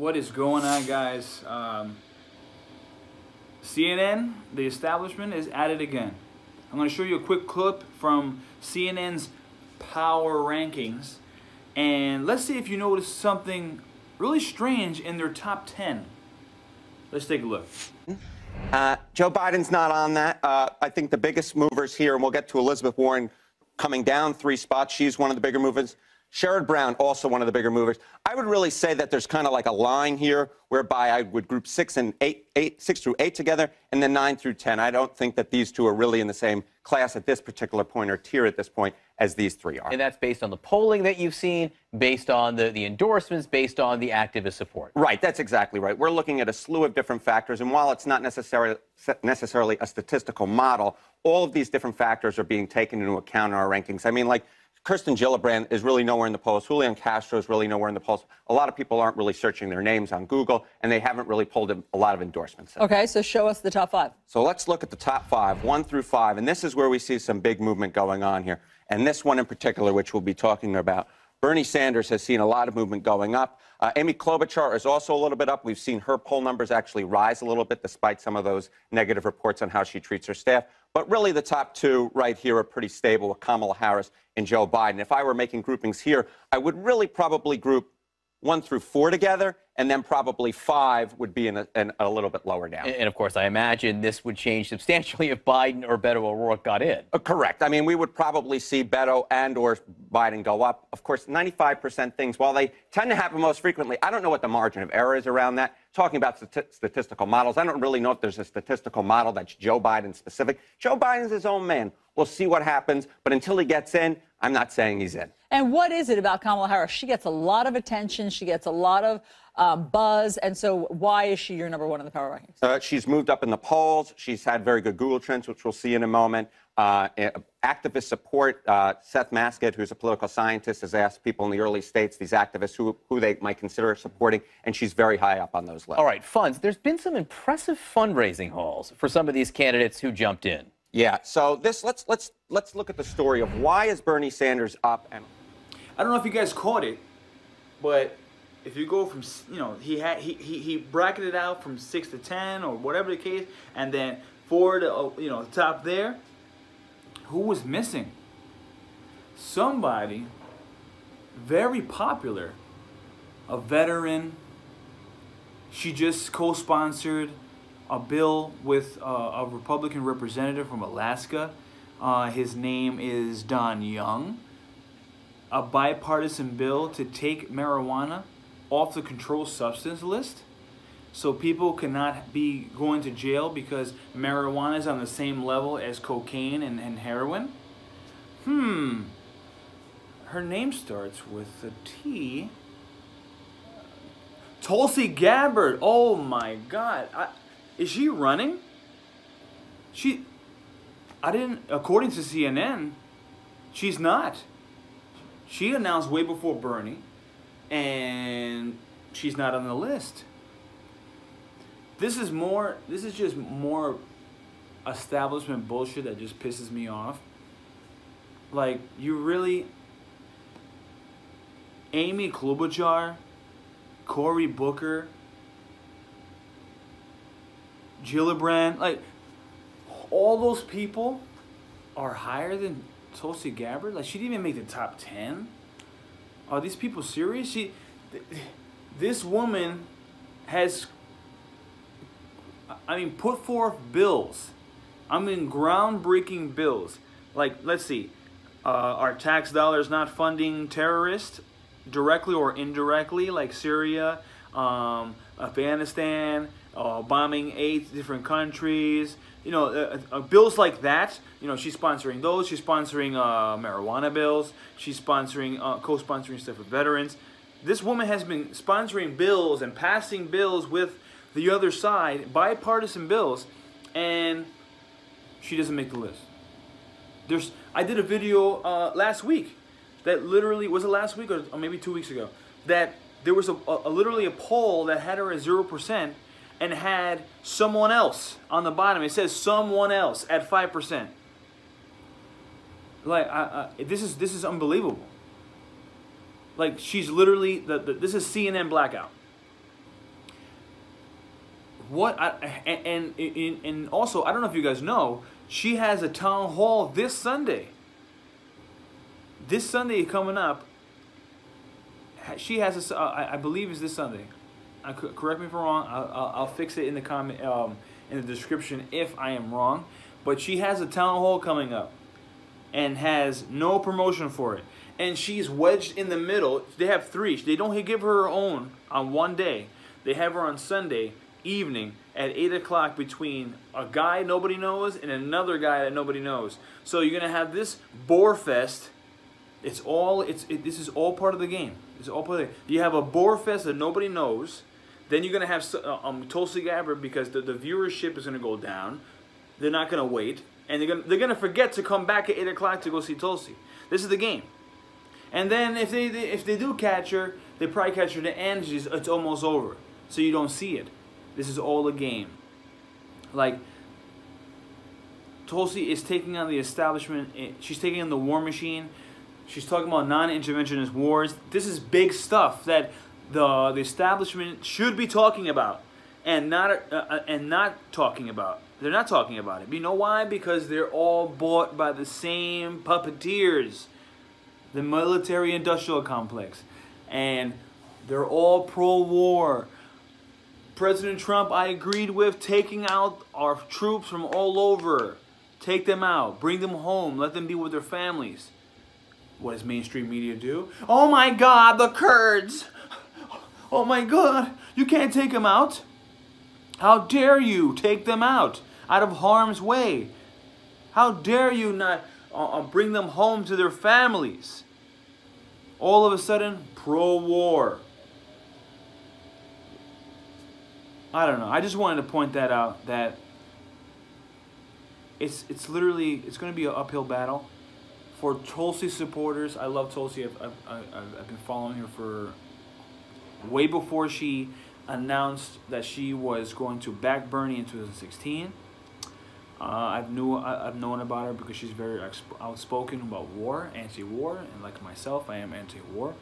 What is going on, guys? CNN, the establishment, is at it again. I'm going to show you a quick clip from CNN's power rankings, and let's see if you notice something really strange in their top 10. Let's take a look. Joe Biden's not on that. I think the biggest movers here, and we'll get to Elizabeth Warren coming down 3 spots. She's one of the bigger movers. Sherrod Brown, also one of the bigger movers. I would really say that there's kind of like a line here whereby I would group 6 through 8 together, and then 9 through 10. I don't think that these two are really in the same class at this particular point or tier at this point as these 3 are. And that's based on the polling that you've seen, based on the endorsements, based on the activist support. Right, that's exactly right. We're looking at a slew of different factors, and while it's not necessarily a statistical model, all of these different factors are being taken into account in our rankings. I mean, like, Kirsten Gillibrand is really nowhere in the polls. Julian Castro is really nowhere in the polls. A lot of people aren't really searching their names on Google, and they haven't really pulled a lot of endorsements. Okay, so show us the top 5. So let's look at the top 5, 1 through 5, and this is where we see some big movement going on here. And this one in particular, which we'll be talking about, Bernie Sanders has seen a lot of movement going up. Amy Klobuchar is also a little bit up. We've seen her poll numbers actually rise a little bit despite some of those negative reports on how she treats her staff. But really the top 2 right here are pretty stable with Kamala Harris and Joe Biden. If I were making groupings here, I would really probably group 1 through 4 together, and then probably 5 would be in a little bit lower down. And of course, I imagine this would change substantially if Biden or Beto O'Rourke got in. Correct. I mean, we would probably see Beto and or Biden go up. Of course, 95% things, while they tend to happen most frequently, I don't know what the margin of error is around that. Talking about statistical models, I don't really know if there's a statistical model that's Joe Biden specific. Joe Biden's his own man. We'll see what happens, but until he gets in, I'm not saying he's in. And what is it about Kamala Harris? She gets a lot of attention. She gets a lot of buzz. And so why is she your number 1 in the power rankings? She's moved up in the polls. She's had very good Google trends, which we'll see in a moment. Activist support. Seth Maskett, who's a political scientist, has asked people in the early states, these activists, who they might consider supporting, and she's very high up on those lists. All right, funds. There's been some impressive fundraising hauls for some of these candidates who jumped in. Yeah, so let's look at the story of why is Bernie Sanders up. And I don't know if you guys caught it, but if you go from, you know, he bracketed out from 6 to 10 or whatever the case, and then 4 to, you know, the top there. Who was missing? Somebody very popular, a veteran. She just co-sponsored a bill with a Republican representative from Alaska. His name is Don Young. A bipartisan bill to take marijuana off the controlled substance list, so people cannot be going to jail because marijuana is on the same level as cocaine and heroin. Her name starts with a T. Tulsi Gabbard. Oh my God. Is she running? According to CNN, she's not. She announced way before Bernie, and she's not on the list. This is just more establishment bullshit that just pisses me off. Like, you really, Amy Klobuchar, Cory Booker, Gillibrand, like, all those people are higher than Tulsi Gabbard? Like, she didn't even make the top 10? Are these people serious? This woman has, I mean, put forth bills. I mean, groundbreaking bills. Like, let's see, our tax dollars not funding terrorists directly or indirectly, like Syria, Afghanistan, bombing 8 different countries. You know, bills like that. You know, she's sponsoring those. She's sponsoring marijuana bills. She's sponsoring, co-sponsoring stuff for veterans. This woman has been sponsoring bills and passing bills with the other side, bipartisan bills, and she doesn't make the list. I did a video last week that literally, was it last week or maybe 2 weeks ago, that there was literally a poll that had her at 0%, and had someone else on the bottom. It says someone else at 5%. Like, this is unbelievable. Like, she's literally, this is CNN blackout. What? And also, I don't know if you guys know, she has a town hall this Sunday. This Sunday coming up, she has a, I believe it's this Sunday. Correct me if I'm wrong. I'll fix it in the comment, in the description if I am wrong. But she has a town hall coming up, and has no promotion for it. And she's wedged in the middle. They have three. They don't give her own on one day. They have her on Sunday evening at 8 o'clock between a guy nobody knows and another guy that nobody knows. So you're gonna have this boar fest. This is all part of the game. It's all part of the game. You have a boar fest that nobody knows. Then you're gonna have Tulsi Gabbard, because the viewership is gonna go down. They're not gonna wait, and they're gonna forget to come back at 8 o'clock to go see Tulsi. This is the game. And then if they do catch her, they probably catch her at the end. It's almost over, so you don't see it. This is all a game. Like, Tulsi is taking on the establishment. She's taking on the war machine. She's talking about non-interventionist wars. This is big stuff that the establishment should be talking about, and not talking about. They're not talking about it. You know why? Because they're all bought by the same puppeteers, the military-industrial complex, and they're all pro-war. President Trump, I agreed with taking out our troops from all over. Take them out, bring them home, let them be with their families. What does mainstream media do? Oh my God, the Kurds! Oh my God, you can't take them out. How dare you take them out of harm's way? How dare you not bring them home to their families? All of a sudden, pro-war. I don't know. I just wanted to point that out, that it's literally, it's going to be an uphill battle for Tulsi supporters. I love Tulsi. I've been following her for way before she announced that she was going to back Bernie in 2016. I've known about her because she's very outspoken about war, anti-war, and like myself, I am anti-war.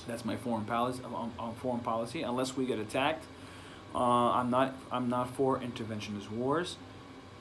That's my foreign policy. Foreign policy. Unless we get attacked, I'm not for interventionist wars.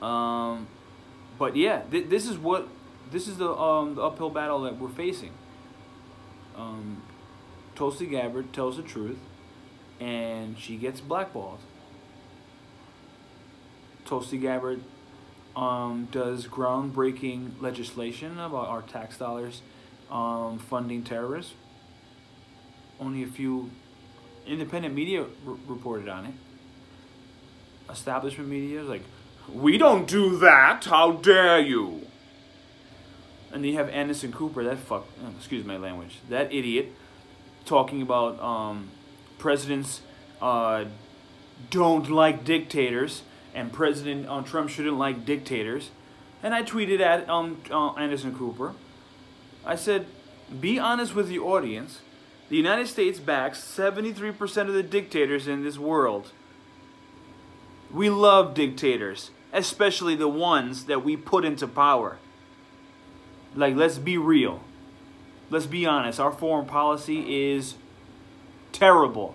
But yeah, this is the uphill battle that we're facing. Tulsi Gabbard tells the truth, and she gets blackballed. Tulsi Gabbard does groundbreaking legislation about our tax dollars funding terrorists. Only a few independent media reported on it. Establishment media is like, we don't do that, how dare you? And then you have Anderson Cooper, excuse my language, that idiot, talking about presidents don't like dictators, and President Trump shouldn't like dictators. And I tweeted at Anderson Cooper. I said, be honest with the audience. The United States backs 73% of the dictators in this world. We love dictators, especially the ones that we put into power. Like, let's be real. Let's be honest. Our foreign policy is terrible.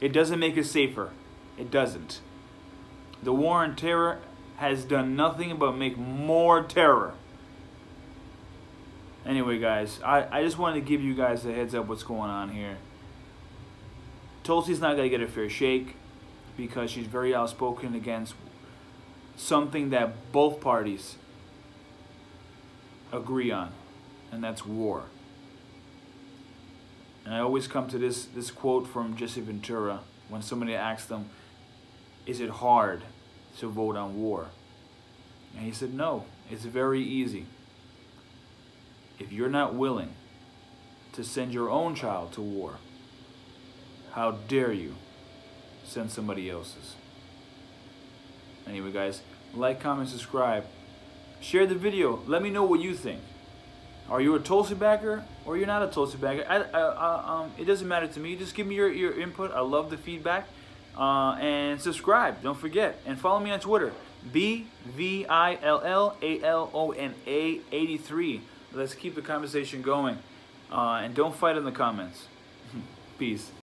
It doesn't make us safer. It doesn't. The war on terror has done nothing but make more terror. Anyway, guys, I just wanted to give you guys a heads up what's going on here. Tulsi's not going to get a fair shake because she's very outspoken against something that both parties agree on, and that's war. And I always come to this quote from Jesse Ventura when somebody asks them, is it hard to vote on war? And he said, no, it's very easy. If you're not willing to send your own child to war, how dare you send somebody else's? Anyway, guys, like, comment, subscribe. Share the video. Let me know what you think. Are you a Tulsi backer or you're not a Tulsi backer? It doesn't matter to me. Just give me your input. I love the feedback. And subscribe. Don't forget. And follow me on Twitter. BVILLALONA83. Let's keep the conversation going. And don't fight in the comments. Peace.